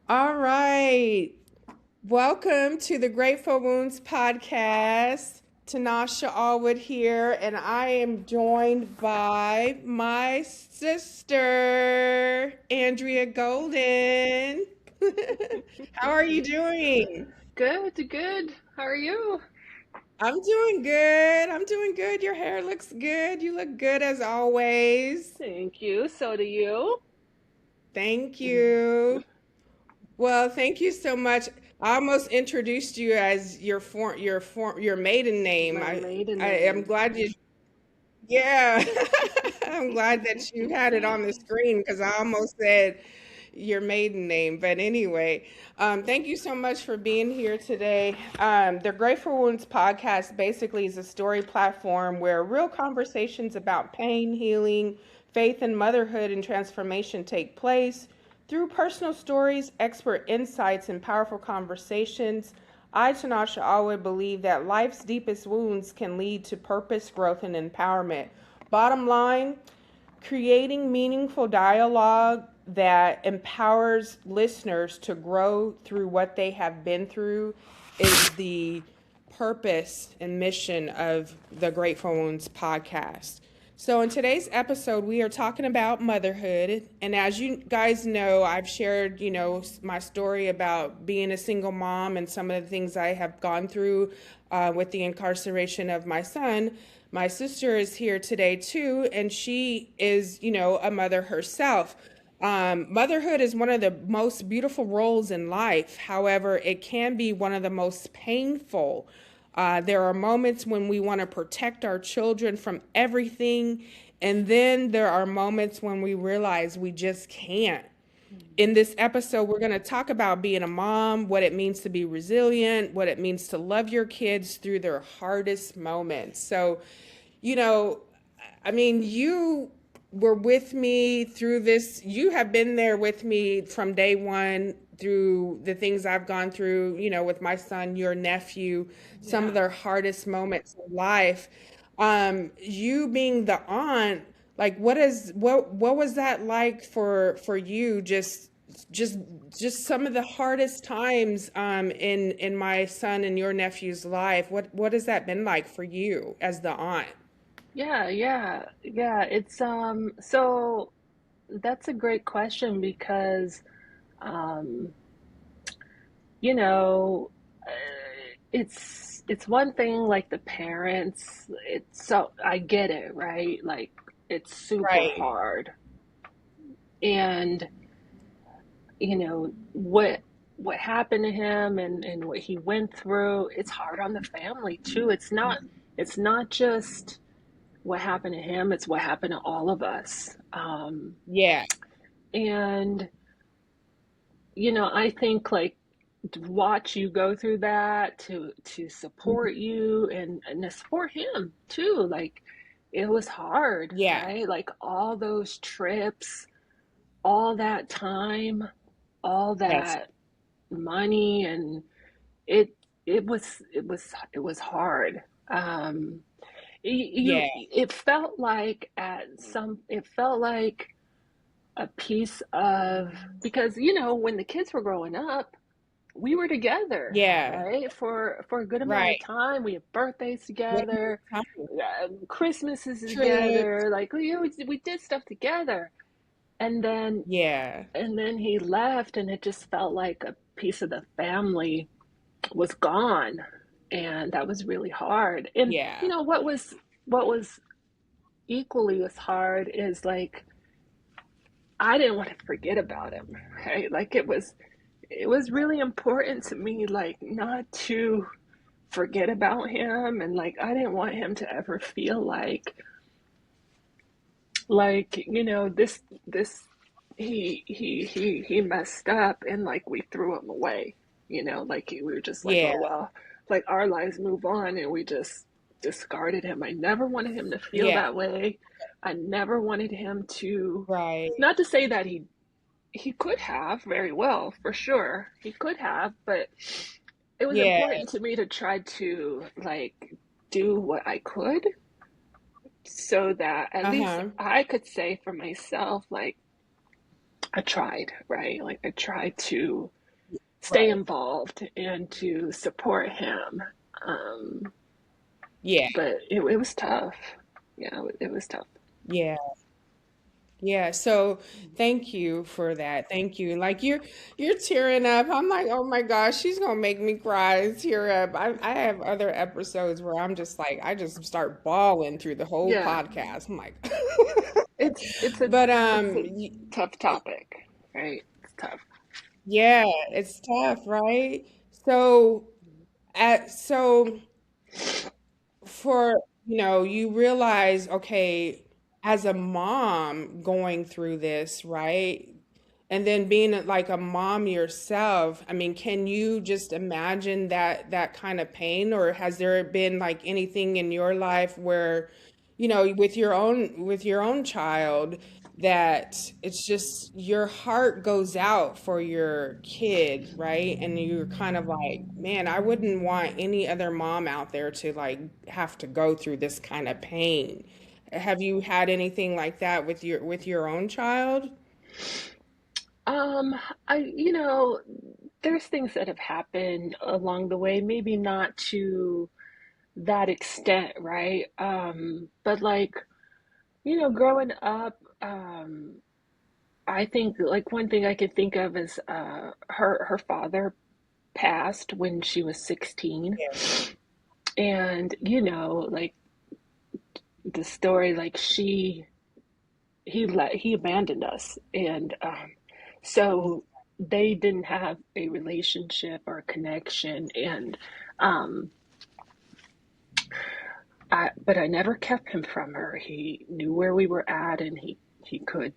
All right. Welcome to the Grateful Wounds podcast. Tanasha Allwood here, and I am joined by my sister, Andrea Golden. How are you doing? Good, good. How are you? I'm doing good. I'm doing good. Your hair looks good. You look good as always. Thank you. So do you. Thank you. Well, thank you so much. I almost introduced you as your maiden name. My maiden I am name. glad you yeah. I'm glad that you had it on the screen because I almost said your maiden name. But anyway, thank you so much for being here today. The Grateful Wounds podcast basically is a story platform where real conversations about pain, healing, faith, and motherhood and transformation take place. Through personal stories, expert insights, and powerful conversations, I, Tanasha Allwood, believe that life's deepest wounds can lead to purpose, growth, and empowerment. Bottom line, creating meaningful dialogue that empowers listeners to grow through what they have been through is the purpose and mission of the Grateful Wounds podcast. So, in today's episode, we are talking about motherhood. And as you guys know, I've shared, my story about being a single mom and some of the things I have gone through with the incarceration of my son. My sister is here today too, and she is, a mother herself. Motherhood is one of the most beautiful roles in life. However, it can be one of the most painful. There are moments when we want to protect our children from everything, and then there are moments when we realize we just can't. In this episode, we're going to talk about being a mom, what it means to be resilient, what it means to love your kids through their hardest moments. So, you know, you were with me through this. You have been there with me from day one through the things I've gone through, with my son, your nephew, some of Yeah. their hardest moments in life. You being the aunt, like what was that like for you? Just some of the hardest times in my son and your nephew's life. What has that been like for you as the aunt? Yeah. So that's a great question because um you know uh, it's one thing like the parents. It's so I get it, right? Like it's super Right. hard. And what happened to him and what he went through, it's hard on the family too. It's not just what happened to him, it's what happened to all of us. Yeah. And I think like to watch you go through that, to support you and to support him too. Like it was hard, Yeah. right? Like all those trips, all that time, all Yes. that money, and it it was hard. Um, Yeah. it felt like it felt like a piece of, because when the kids were growing up, we were together, Yeah. right? For a good amount of Right. time. We have birthdays What together, time? Christmases Trips. together. Like we did stuff together, and then Yeah. and then he left, and it just felt like a piece of the family was gone, and that was really hard. And Yeah. what was equally as hard is like I didn't want to forget about him, right? Like it was really important to me, like not to forget about him, and like I didn't want him to ever feel like this he messed up and like we threw him away, like we were just like, Yeah. oh well, like our lives move on and we just discarded him. I never wanted him to feel Yeah. that way. I never wanted him to, Right. not to say that he could have, very well, for sure he could have, but it was Yeah. important to me to try to like do what I could so that at least Uh-huh. I could say for myself, like I tried, right? Like I tried to. stay Right. involved and to support him. Um, Yeah. but it was tough. Yeah, it was tough. Yeah. Yeah, so thank you for that. Thank you. Like you're tearing up. I'm like, oh my gosh, she's gonna make me cry and tear up. I have other episodes where I'm just like I just start bawling through the whole Yeah, podcast. I'm like, it's a but it's a tough topic, right? It's tough. yeah, it's tough, right? So so for you realize, okay, as a mom going through this, right? And then being like a mom yourself, I mean, can you just imagine that kind of pain, or has there been like anything in your life where, with your own child, that it's just your heart goes out for your kid, right? And you're kind of like, man, I wouldn't want any other mom out there to like have to go through this kind of pain. Have you had anything like that with your own child? Um, there's things that have happened along the way, maybe not to that extent, right? But like, growing up, I think like one thing I could think of is her father passed when she was 16. Yeah. And like the story, like he abandoned us, and so they didn't have a relationship or a connection, and um but I never kept him from her. He knew where we were at, and he could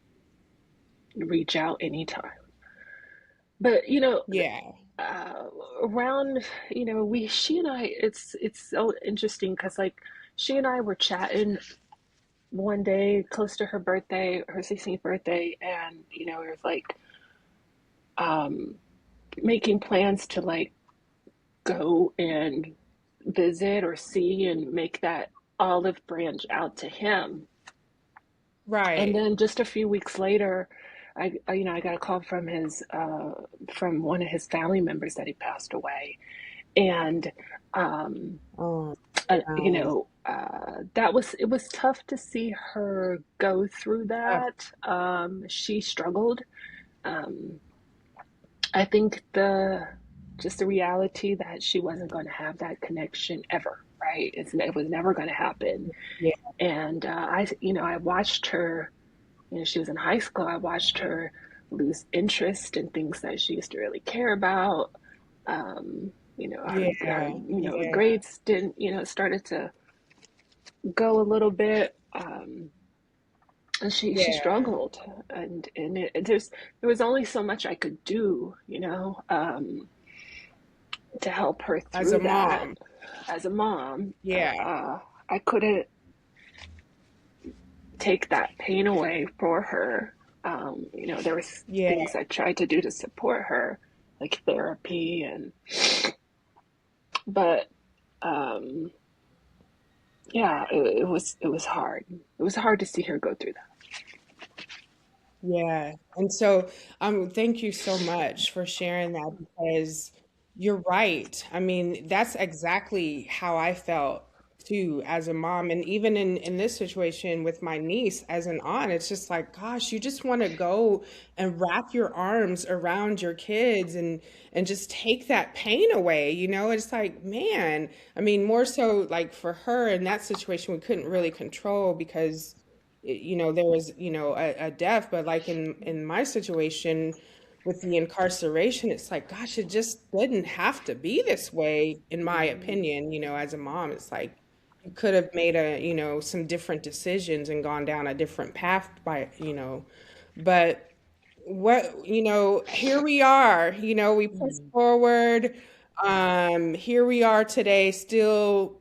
reach out anytime. But Yeah. uh, around we she and I, it's so interesting because like she and I were chatting one day close to her birthday, her 16th birthday, and it was like um making plans to like go and visit or see and make that olive branch out to him. And Right. then just a few weeks later, I got a call from his from one of his family members that he passed away, and um, Oh, you no. know, that was it was tough to see her go through Uh, that. She struggled. Um, I think the just the reality that she wasn't going to have that connection ever, right? It was never going to happen. yeah. And I watched her. She was in high school. I watched her lose interest in things that she used to really care about. Her Yeah. Yeah. grades didn't, started to go a little bit. And she Yeah. struggled, and there was only so much I could do, to help her As a through that mom. as a mom. Yeah. I couldn't take that pain away for her. There was Yeah. things I tried to do to support her, like therapy, but um, yeah, it was hard. It was hard to see her go through that. Yeah. And so, thank you so much for sharing that, because you're right. I mean, that's exactly how I felt too as a mom. And even in this situation with my niece as an aunt, it's just like, gosh, you just want to go and wrap your arms around your kids and just take that pain away. It's like, man, I mean, more so like for her in that situation, we couldn't really control because there was a death, but like in my situation with the incarceration, it's like, gosh, it just didn't have to be this way, in my Mm-hmm. opinion. As a mom, it's like you could have made some different decisions and gone down a different path but here we are, we push Mm-hmm. forward. Here we are today, still,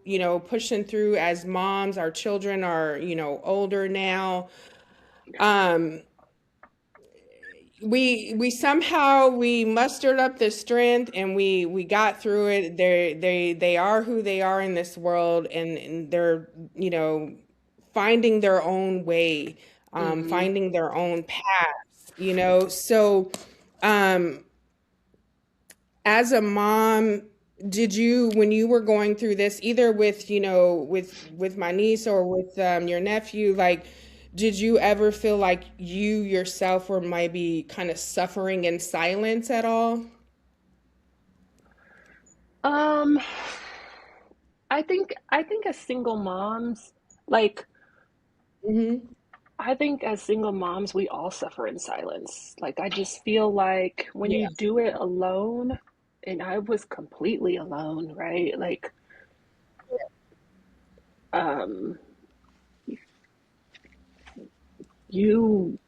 pushing through as moms. Our children are, older now. Um, we somehow we mustered up the strength, and we got through it. They are who they are in this world, and they're, finding their own way, Mm-hmm. finding their own path. So um as a mom, did you, when you were going through this, either with, with my niece or with your nephew, like, did you ever feel like you yourself were maybe kind of suffering in silence at all? Um, I think as single moms, like Hmm. I think as single moms, we all suffer in silence. Like I just feel like when you Yeah. do it alone, and I was completely alone, right? Like um you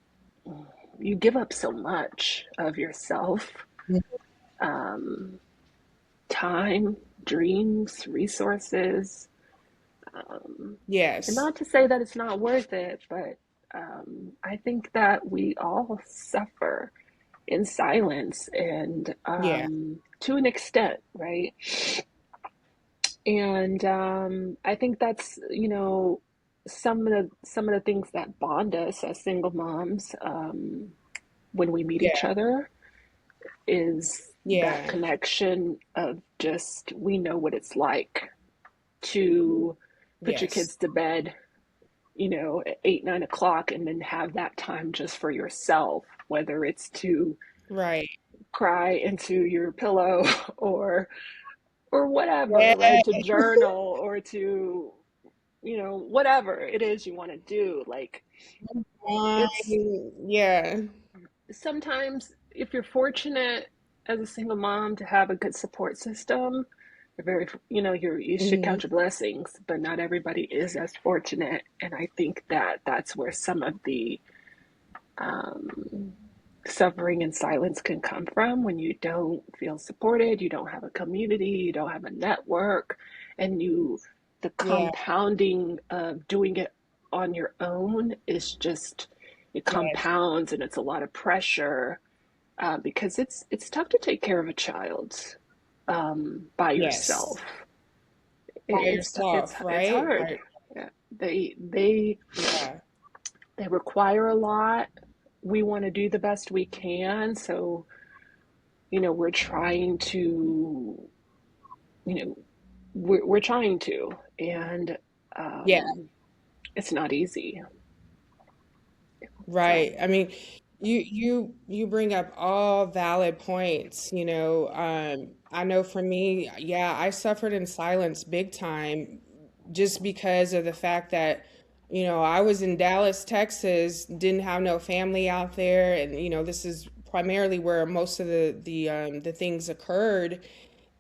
you give up so much of yourself, um, time, dreams, resources. And Yes. not to say that it's not worth it, but I think that we all suffer in silence and Yeah. to an extent, right? And I think that's, some of the things that bond us as single moms when we meet each Yeah. other is that Yeah. connection of just we know what it's like to put your Yes. kids to bed, at 8, 9 o'clock, and then have that time just for yourself, whether it's to Right. cry into your pillow or whatever, Yeah. right? To journal or to, whatever it is you want to do. Like it's Yeah. sometimes if you're fortunate as a single mom to have a good support system, you're very, you should Hmm. count your blessings, but not everybody is as fortunate. And I think that that's where some of the um, suffering and silence can come from when you don't feel supported, you don't have a community, you don't have a network, and the Yeah. compounding of doing it on your own is just, it Yes. compounds and it's a lot of pressure because it's tough to take care of a child by Yes. yourself. By It's yourself, it's right? hard. Yeah. Yeah. They require a lot. We want to do the best we can, so we're trying to, you know, we're trying to, and Yeah. it's not easy. Right. So I mean, you bring up all valid points, I know for me, yeah, I suffered in silence big time just because of the fact that, I was in Dallas, Texas, didn't have no family out there, and this is primarily where most of the things occurred.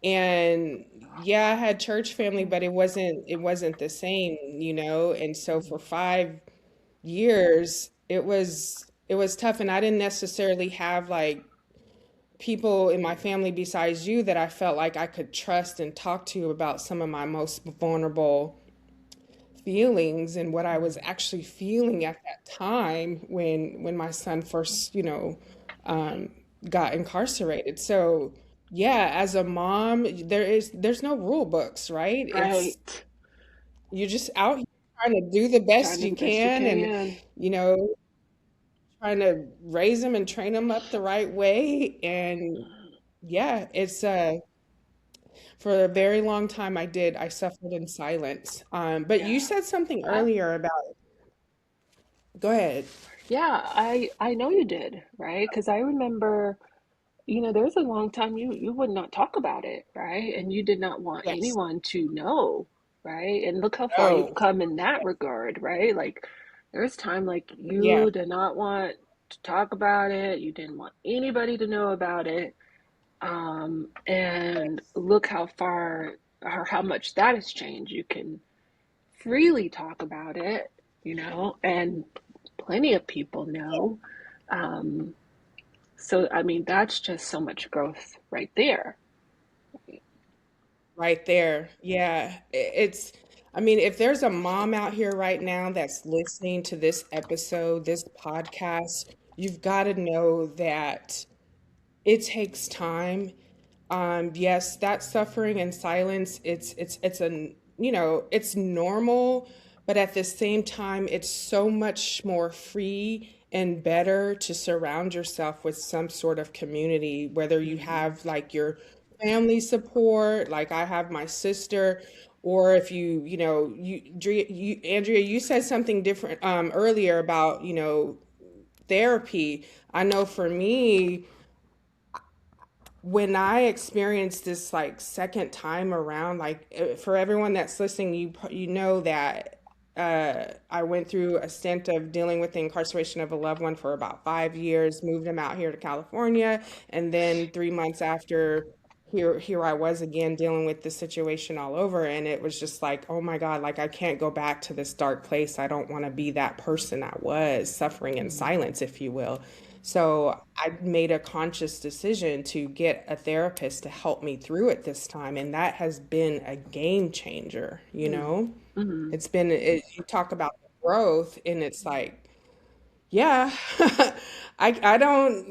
And yeah, I had church family, but it wasn't the same, and so for 5 years, it was tough, and I didn't necessarily have like people in my family besides you that I felt like I could trust and talk to about some of my most vulnerable feelings and what I was actually feeling at that time when my son first, um, got incarcerated. So yeah, as a mom, there's no rule books, right? It's right, you're just out here trying to do the trying best to do you the best you can, and can. you know trying to raise them and train them up the right way. And yeah, it's for a very long time I suffered in silence. But you Yeah, said something I, earlier about, go ahead. yeah, I know you did, right? Because I remember, there's a long time you would not talk about it, right? And you did not want Yes. anyone to know, right? And look how far you've Oh, come in that regard, right? Like there's time like yeah. you did not want to talk about it, you didn't want anybody to know about it. And look how far or how much that has changed. You can freely talk about it, and plenty of people know. Um, so, I mean, that's just so much growth right there. Right there. Yeah. I mean, if there's a mom out here right now that's listening to this episode, this podcast, you've got to know that it takes time. Yes, that suffering and silence, it's normal, but at the same time, it's so much more free and better to surround yourself with some sort of community, whether you Mm-hmm. have like your family support, like I have my sister, or if Andrea, you said something different earlier about, therapy. I know for me, when I experienced this like second time around, like for everyone that's listening, you know that I went through a stint of dealing with the incarceration of a loved one for about 5 years, moved him out here to California, and then 3 months after, here I was again dealing with the situation all over, and it was just like, oh my God, like I can't go back to this dark place. I don't want to be that person I was, suffering in Mm, silence, if you will. So I made a conscious decision to get a therapist to help me through it this time, and that has been a game changer, you mm, know? mm. You talk about growth, and it's like, yeah, I don't,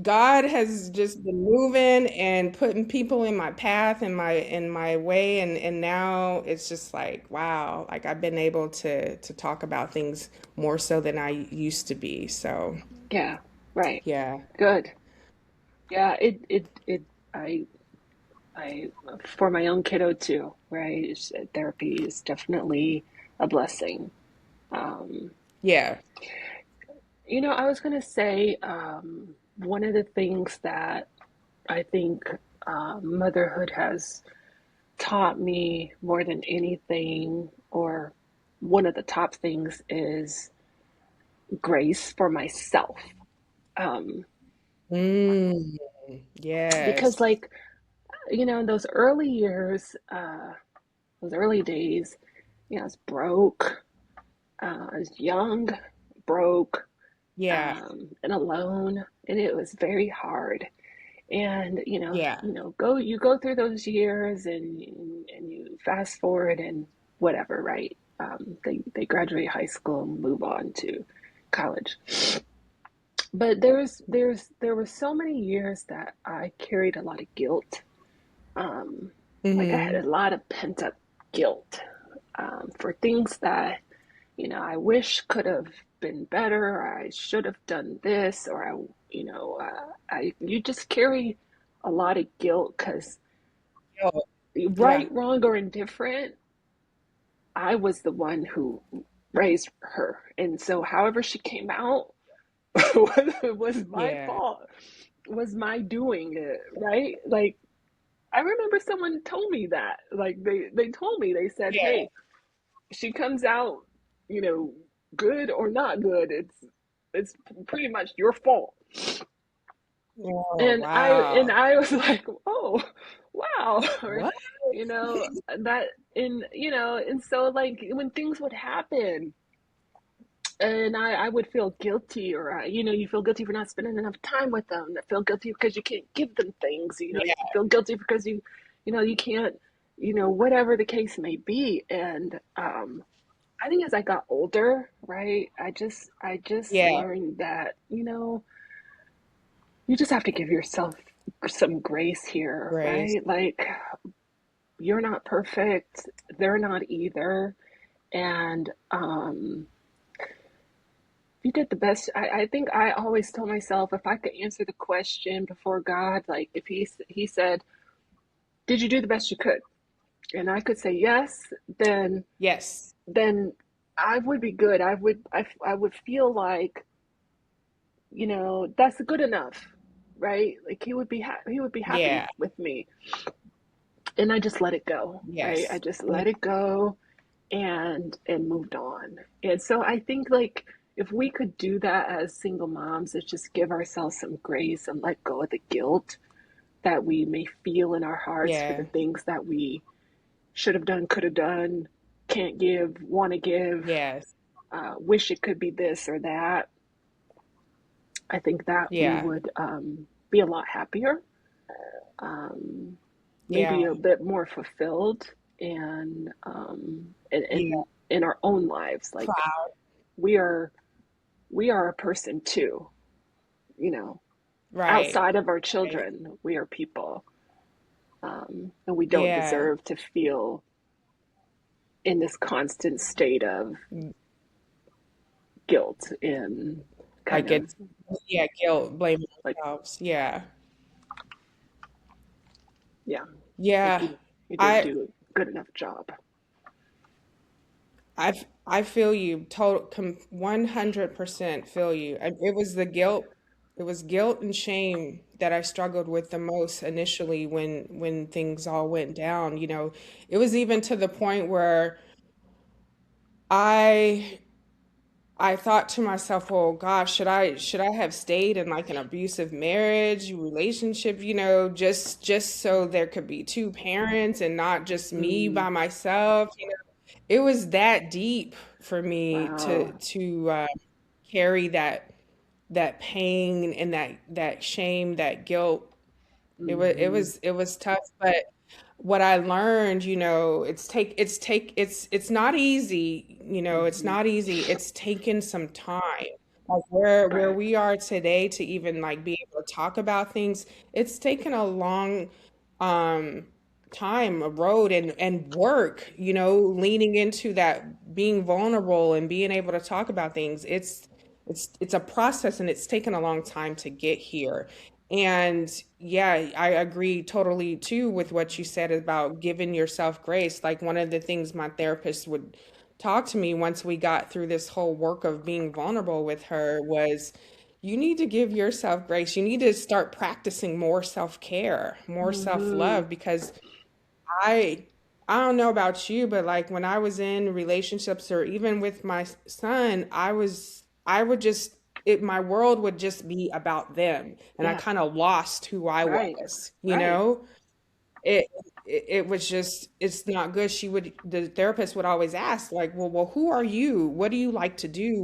God has just been moving and putting people in my path, in my way, and now it's just like, wow, like I've been able to talk about things more so than I used to be. So, Yeah, right. yeah. Good. Yeah, I, I, for my own kiddo too, right? Therapy is definitely a blessing. Um, Yeah. I was gonna say, one of the things that I think motherhood has taught me more than anything, or one of the top things, is grace for myself. Um, Mm, because, yes. like, in those early years, those early days, I was broke, I was young, broke, Yeah. and alone, and it was very hard. And Yeah. you go through those years, and you fast forward and whatever, right? They graduate high school and move on to college. But there were so many years that I carried a lot of guilt. Um, like I had Hmm. a lot of pent up guilt, for things that I wish could have been better, or I should have done this, or I you just carry a lot of guilt because, Oh, yeah. right, wrong, or indifferent, I was the one who raised her, and so however she came out was my Yeah. fault, was my doing it, right? Like, I remember someone told me that, like they told me, they said, Yeah. hey, she comes out, you know, good or not good, it's pretty much your fault. Oh, And wow. I was like, oh, wow. What? you know that and so, like, when things would happen, and I would feel guilty, or you feel guilty for not spending enough time with them. I feel guilty because you can't give them things. You Yeah. feel guilty because you can't, whatever the case may be. And I think as I got older, right, I just Yeah. learned that you just have to give yourself some grace here, Grace. right? Like, you're not perfect, they're not either, and you did the best. I think I always told myself, if I could answer the question before God, like, if he said, "Did you do the best you could?" and I could say yes, then Yes. then I would be good. I would feel like, that's good enough, right? Like, he would be happy Yeah. with me. And I just let it go, right? I Yes. just let it go, and moved on. And so I think, like, if we could do that as single moms, is just give ourselves some grace and let go of the guilt that we may feel in our hearts for the Yeah. things that we should have done, could have done, can't give, want to give, Yes. wish it could be this or that. I think that we Yeah. would, be a lot happier, um, maybe Yeah. a bit more fulfilled, and Yeah. in our own lives. Like, Proud. we are we are a person too, you know. Right. Outside of our Right. children, we are people, and we don't Yeah. deserve to feel in this constant state of guilt, and kind Like of it's, yeah, guilt, blaming like, ourselves. Yeah. Yeah, I think Yeah. you didn't I do a good enough job. I feel you, 100% feel you. It was the guilt, it was guilt and shame that I struggled with the most initially when things all went down, you know. It was even to the point where I I thought to myself, well, gosh, should I have stayed in like an abusive marriage, relationship, you know, just so there could be two parents and not just me Mm, by myself, you know. It was that deep for me wow. to carry that pain and that shame, that guilt. Hmm. It was tough, but what I learned, you know, it's not easy, you know, it's Hmm. not easy. It's taken some time. Like where Right. we are today to even like be able to talk about things, it's taken a long um time, a road and work, you know, leaning into that being vulnerable and being able to talk about things. It's a process and it's taken a long time to get here. And yeah, I agree totally too with what you said about giving yourself grace. Like one of the things my therapist would talk to me once we got through this whole work of being vulnerable with her was you need to give yourself grace. You need to start practicing more self-care, more Hmm. self-love because I I don't know about you, but like when I was in relationships or even with my son, I would just my world would just be about them and I Yeah. kind of lost who I Right. was, you Right. know? It was just it's not good. The therapist would always ask like, well, who are you? What do you like to do?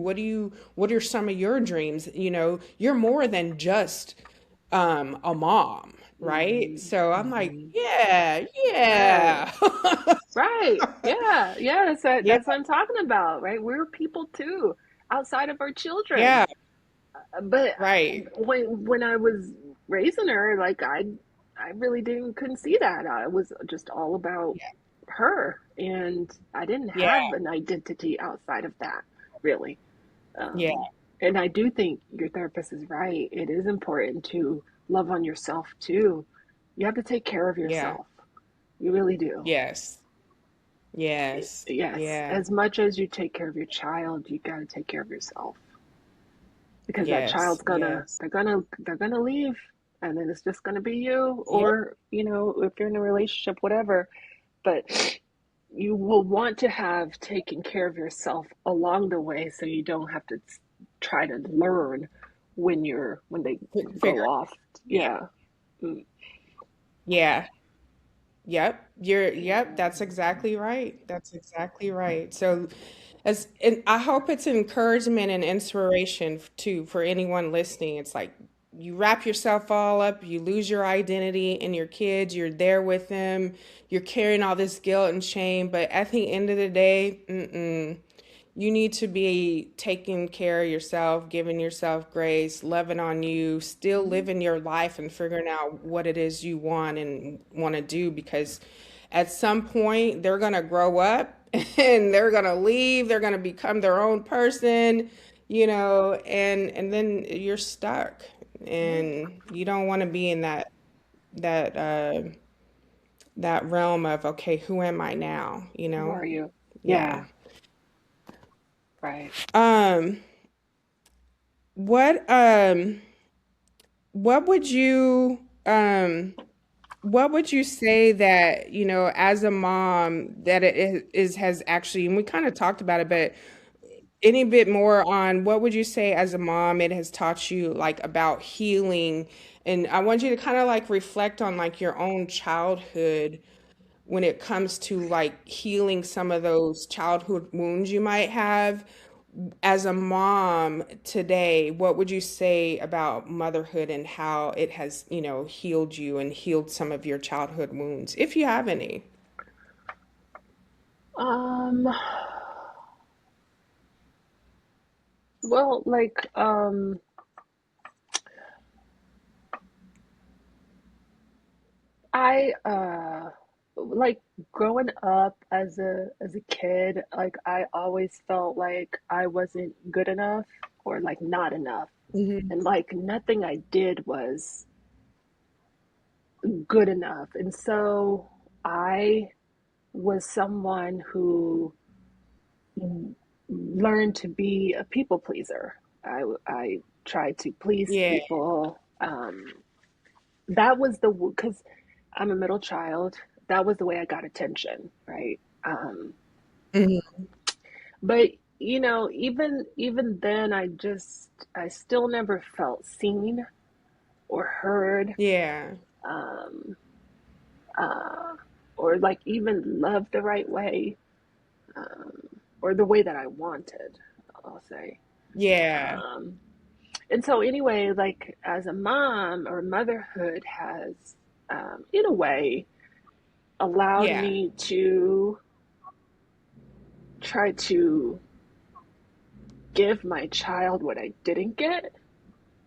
What are some of your dreams? You know, you're more than just a mom, right? Hmm. So I'm like, Hmm. yeah, Right. yeah. Right. Yeah. Yeah. Yeah, That's what I'm talking about, right? We're people too, outside of our children. yeah, But right. when I was raising her, like I really didn't couldn't see that. I was just all about Yeah, her, and I didn't yeah, have an identity outside of that, really. yeah, And I do think your therapist is right. It is important to love on yourself too. You have to take care of yeah. yourself. You really do. Yes, yes, Yes, yeah, as much as you take care of your child, you got to take care of yourself because that yes, child's gonna yes. they're gonna leave, and then it's just gonna be you, Yep, or if you're in a relationship, whatever. But you will want to have taken care of yourself along the way, so you don't have to try to learn when they figure. go off. Yeah, Yeah. Mm. yeah. Yep, that's exactly right. That's exactly right. So as and I hope it's encouragement and inspiration too for anyone listening. It's like you wrap yourself all up, you lose your identity in your kids, you're there with them, you're carrying all this guilt and shame, but at the end of the day, you need to be taking care of yourself, giving yourself grace, loving on you, still Mhm. living your life and figuring out what it is you want and want to do because at some point they're going to grow up and they're going to leave, they're going to become their own person, you know, and then you're stuck Yeah. and you don't want to be in that that realm of okay, who am I now, you Who know? are you? Yeah. Yeah. Right. Um what what would you what would you say that, you know, as a mom that is has actually, and we kind of talked about it, but any bit more on what would you say as a mom it has taught you like about healing? And I want you to kind of like reflect on like your own childhood when it comes to like healing some of those childhood wounds you might have as a mom today, what would you say about motherhood and how it has, you know, healed you and healed some of your childhood wounds, if you have any? Um, well, I like growing up as a kid, like I always felt like I wasn't good enough or like not enough. Hmm. And like nothing I did was good enough. And so I was someone who learned to be a people pleaser. I tried to please Yeah. people. That was the, because I'm a middle child, that was the way I got attention, right? Mhm. But even then, I still never felt seen or heard, Yeah. um, uh, or like even loved the right way, um, or the way that I wanted, I'll say. Yeah. Um, and so anyway, like as a mom, or motherhood has, in a way, allowed Yeah. me to try to give my child what I didn't get,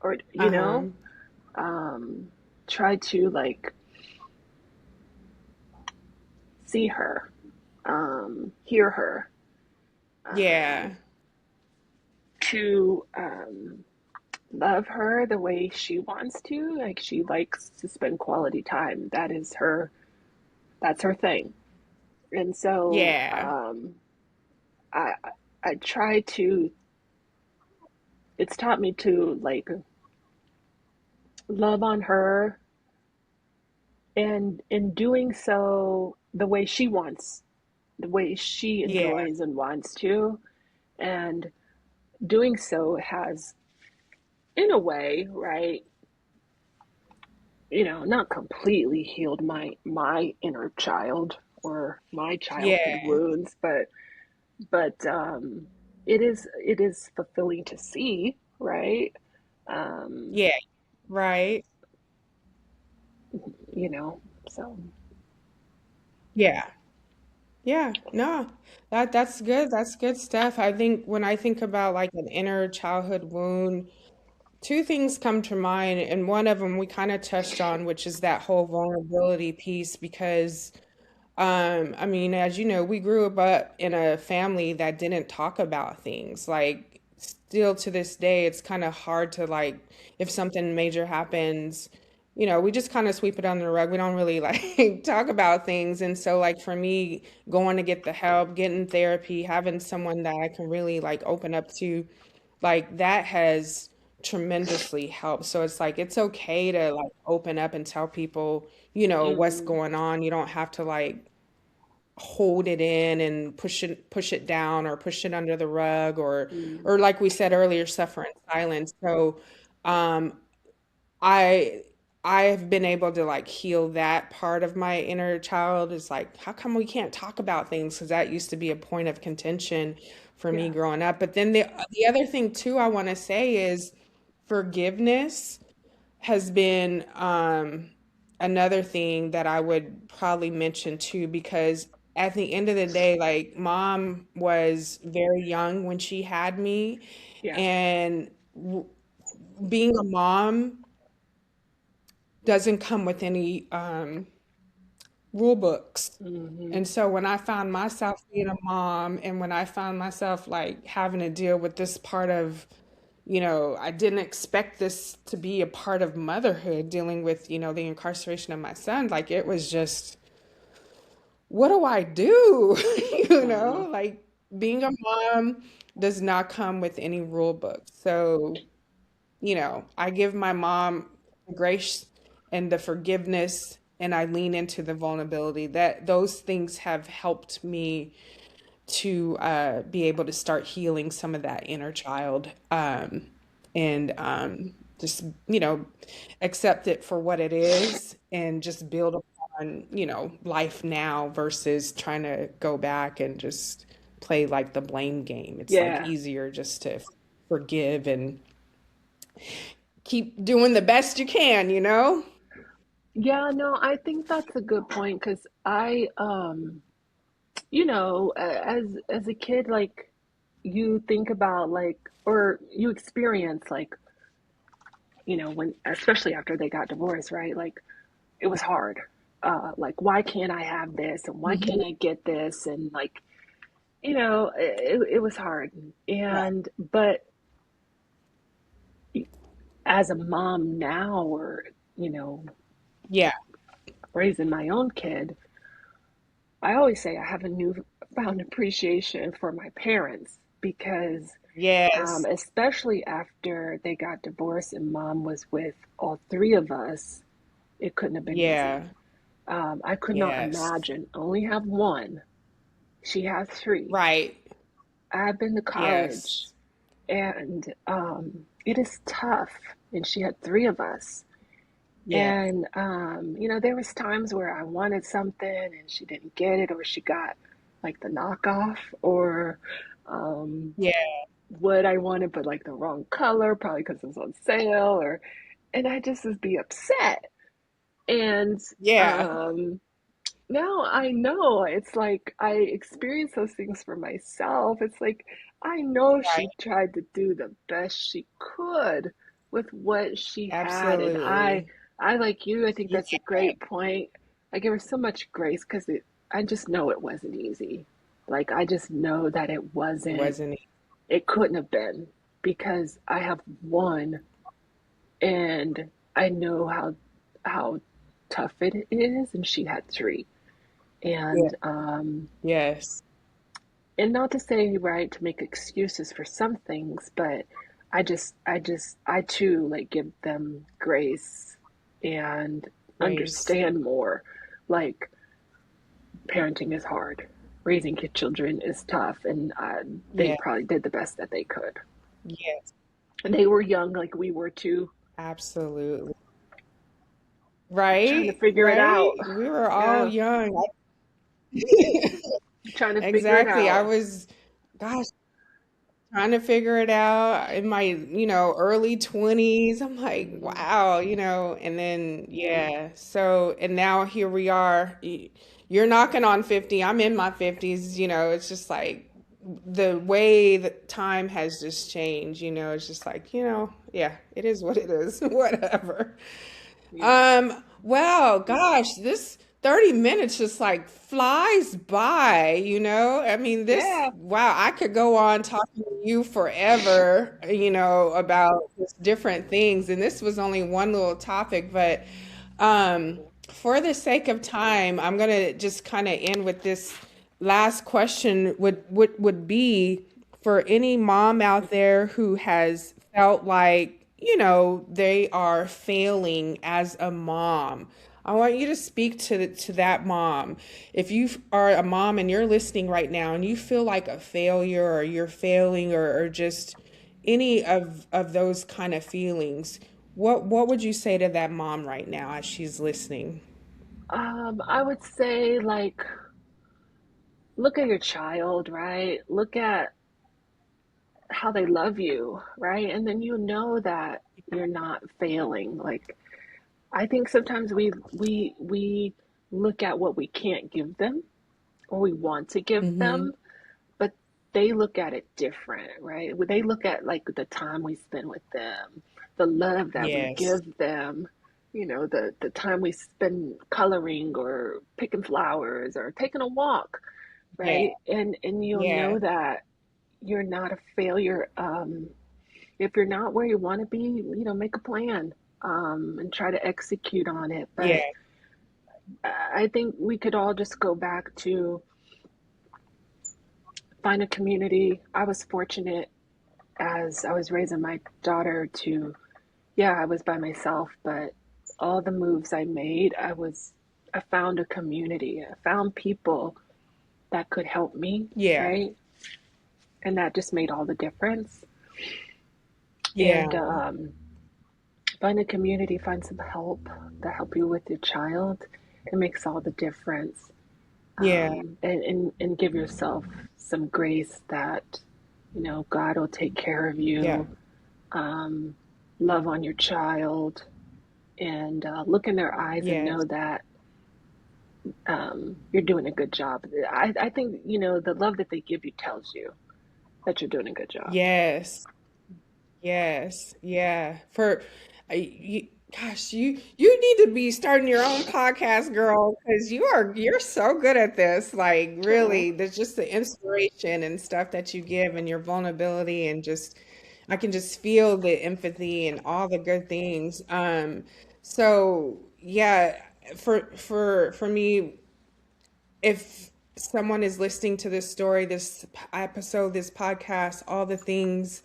or Uh-huh. um, try to like see her, hear her, um, Yeah. to love her the way she wants to. Like she likes to spend quality time. That's her thing. And so Yeah. I I try to. It's taught me to like love on her, and in doing so the way she wants, the way she Yeah. enjoys and wants to, and doing so has, in a way, right, not completely healed my inner child or my childhood Yeah. wounds, but it is fulfilling to see, right? um Yeah. Right. you know so Yeah. Yeah. No. That's good. That's good stuff. I think when I think about like an inner childhood wound, two things come to mind, and one of them we kind of touched on, which is that whole vulnerability piece because I mean, as you know, we grew up in a family that didn't talk about things. Like, still to this day, it's kind of hard to like, if something major happens, we just kind of sweep it under the rug. We don't really like talk about things. And so, like, for me, going to get the help, getting therapy, having someone that I can really like open up to, like, that has tremendously helped. So it's like, it's okay to like open up and tell people, what's mm, going on. You don't have to like, hold it in and push it down or push it under the rug mm, or like we said earlier, suffer in silence. So um I I've been able to like heal that part of my inner child. Is like, how come we can't talk about things? Because that used to be a point of contention for me yeah, growing up. But then the other thing too I want to say is forgiveness has been another thing that I would probably mention too, because at the end of the day, like mom was very young when she had me, yeah, and being a mom doesn't come with any rule books. hmm, And so when I found myself being a mom and when I found myself like having to deal with this part of, I didn't expect this to be a part of motherhood, dealing with, the incarceration of my son. Like it was just, what do I do? uh-huh, Like being a mom does not come with any rule book. So, I give my mom the grace and the forgiveness and I lean into the vulnerability. That those things have helped me to be able to start healing some of that inner child, and just accept it for what it is and just build upon life now versus trying to go back and just play like the blame game. It's like yeah, easier just to forgive and keep doing the best you can. yeah. No, I think that's a good point, because as a kid, like you think about like, or you experience like, when, especially after they got divorced, right? Like it was hard. Like, why can't I have this, and why can't Mhm. I get this, and like, it was hard. Yeah. And but as a mom now, or you know Yeah. raising my own kid, I always say I have a newfound appreciation for my parents because, Yes. especially after they got divorced and mom was with all three of us, it couldn't have been easy. Yeah. I could not Yes. imagine only have one. She has three. Right. I've been to college Yes. and it is tough. And she had three of us. Yeah. And there was times where I wanted something and she didn't get it, or she got like the knockoff, or um, Yeah. what I wanted, but like the wrong color, probably because it was on sale, and I just would be upset. And Yeah. um, now I know it's like I experience those things for myself. It's like I know she Right. tried to do the best she could with what she had, and Absolutely. I like you. I think Yeah. that's a great point. I give her so much grace because I just know it wasn't easy. Like I just know that it It wasn't. wasn't. It couldn't have been because I have one, and I know how tough it is, and she had three. Yeah. Yes. And not to say, right, to make excuses for some things, but I too like give them grace and Grace. understand more. Like parenting is hard, raising children is tough, and they Yeah. probably did the best that they could. Yes. And they were young, like we were too, Absolutely. trying to Right. figure it Right. out. We were all Yeah, young. trying to figure it Exactly. I out. was, gosh, trying to figure it out in my, early 20s. I'm like, Mm, wow, and then, yeah. So, and now here we are. You're knocking on 50. I'm in my 50s. It's just like the way that time has just changed. It's just like, yeah, it is what it is. Whatever. yeah, Wow, gosh, this 30 minutes just like flies by, I mean, yeah. wow, I could go on talking to you forever, about just different things. And this was only one little topic, but for the sake of time, I'm gonna just kind of end with this last question would be for any mom out there who has felt like, they are failing as a mom. I want you to speak to that mom. If you are a mom and you're listening right now and you feel like a failure or you're failing or just any of those kind of feelings, what would you say to that mom right now as she's listening? I would say like look at your child, right? Look at how they love you, right? And then you know that you're not failing. Like I think sometimes we look at what we can't give them or we want to give Mm-hmm. them, but they look at it different, right? They look at like the time we spend with them, the love that we Yes. give them, the time we spend coloring or picking flowers or taking a walk, Yeah. right? And you'll Yeah. know that you're not a failure. If you're not where you want to be, make a plan and try to execute on it. Yeah. But I think we could all just go back to find a community. I was fortunate as I was raising my daughter to, yeah, I was by myself, but all the moves I made, I found a community. I found people that could help me, Yeah. right? And that just made all the difference. Yeah. And find a community, find some help to help you with your child. It makes all the difference. Yeah. And give yourself some grace that, God will take care of Yeah. you. Um, love on your child and look in their eyes and know Yes. that you're doing a good job. I think, the love that they give you tells you that you're doing a good job. Yes. Yes, yeah. Gosh, you need to be starting your own podcast, girl, because you're so good at this. Like, Oh, really, there's just the inspiration and stuff that you give, and your vulnerability, and just I can just feel the empathy and all the good things. So yeah. For me, if someone is listening to this story, this episode, this podcast, all the things,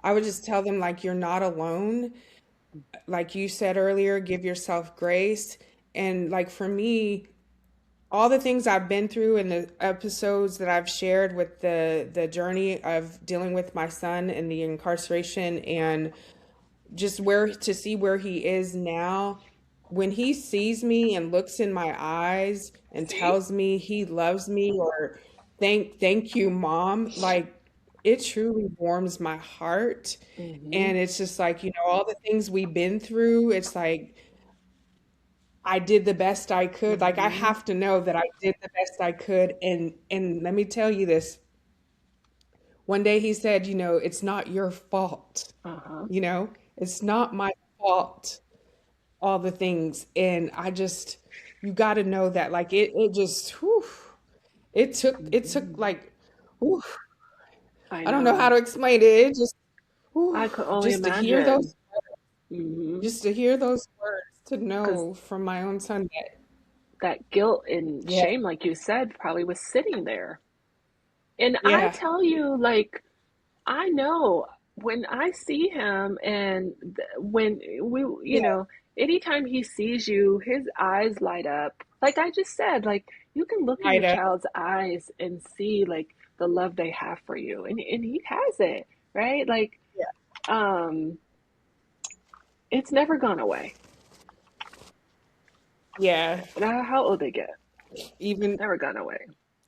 I would just tell them like you're not alone. Like you said earlier, give yourself grace. And like for me, all the things I've been through and the episodes that I've shared with the journey of dealing with my son and the incarceration and just where to see where he is now, when he sees me and looks in my eyes and See? tells me he loves me or thank you mom, like it truly warms my heart. Mm-hmm. And it's just like, all the things we've been through, it's like I did the best I could. Like I Mm-hmm. have to know that I did the best I could. And let me tell you this. One day he said, it's not your fault. Uh-huh. It's not my fault, all the things. And you got to know that like it just, whew, it took Mm-hmm. like, whew, I I don't know how know. to explain it. It just, whew, I could only just to hear imagine. those, Mm-hmm. just to hear those words, to Because know from my own son that, that guilt and yeah, shame, like you said, probably was sitting there. And I yeah, tell you, like, I know when I see him and when we, yeah, anytime he sees you, his eyes light up. Like I just said, like you can look in your right up, child's eyes and see like the love they have for you. And he has it, right? Like, yeah, um, it's never gone away. yeah. No matter how old they get, Even, never gone away.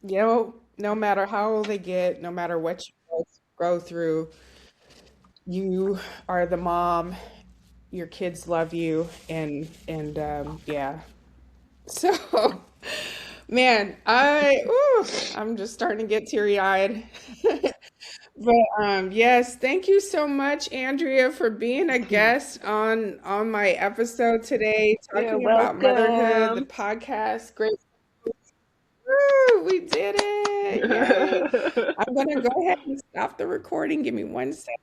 no matter how old they get, no matter what you go through, you are the mom, your kids love you, and yeah. So, man, I'm just starting to get teary-eyed. But yes, thank you so much, Andrea, for being a guest on my episode today, You're talking about motherhood, the welcome. podcast. Great. Woo, we did it. Yay. I'm gonna go ahead and stop the recording. Give me 1 second.